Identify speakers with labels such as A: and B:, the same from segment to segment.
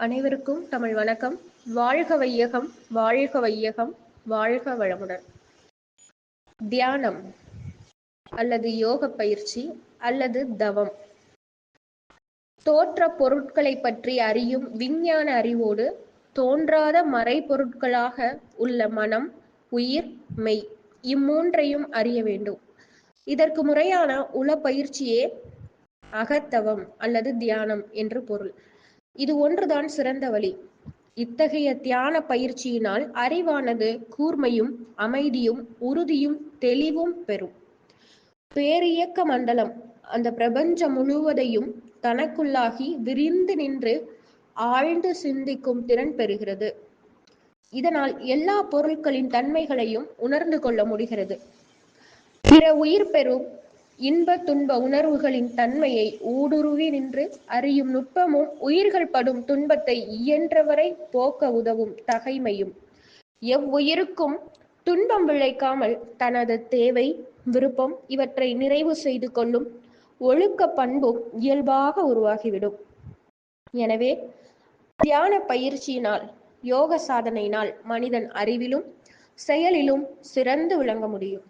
A: அனைவருக்கும் தமிழ் வணக்கம். வாழ்க வையகம், வாழ்க வையகம், வாழ்க வளமுடன். தியானம் அல்லது யோக பயிற்சி அல்லது தவம் தோற்ற பொருட்களை பற்றி அறியும் விஞ்ஞான அறிவோடு தோன்றாத மறைபொருட்களாக உள்ள மனம், உயிர், மெய் இம்மூன்றையும் அறிய வேண்டும். இதற்கு முறையான உள பயிற்சியே அகத்தவம் அல்லது தியானம் என்று பொருள். இது ஒன்றுதான் சிறந்த வழி. இத்தகைய தியான பயிற்சியினால் அறிவானது கூர்மையும் அமைதியும் உறுதியும் தெளிவும் பெறும். பேரியக்க மண்டலம் அந்த பிரபஞ்சம் முழுவதையும் தனக்குள்ளாகி விரிந்து நின்று ஆழ்ந்து சிந்திக்கும் திறன் பெறுகிறது. இதனால் எல்லா பொருட்களின் தன்மைகளையும் உணர்ந்து கொள்ள முடிகிறது. பிற உயிர் பெறும் இன்ப துன்ப உணர்வுகளின் தன்மையை ஊடுருவி நின்று அறியும் நுட்பமும் உயிர்கள் படும் துன்பத்தை இயன்றவரை போக்க உதவும் தகைமையும் எவ்வுயிருக்கும் துன்பம் விளைக்காமல் தனது தேவை, விருப்பம் இவற்றை நிறைவு செய்து கொள்ளும் ஒழுக்க பண்பும் இயல்பாக உருவாகிவிடும். எனவே தியான பயிற்சியினால், யோக சாதனையினால் மனிதன் அறிவிலும் செயலிலும் சிறந்து விளங்க முடியும்.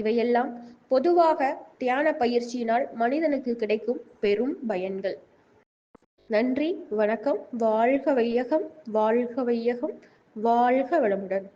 A: இவையெல்லாம் பொதுவாக தியான பயிற்சியினால் மனிதனுக்கு கிடைக்கும் பெரும் பயன்கள். நன்றி, வணக்கம். வாழ்க வையகம், வாழ்க வையகம், வாழ்க வளமுடன்.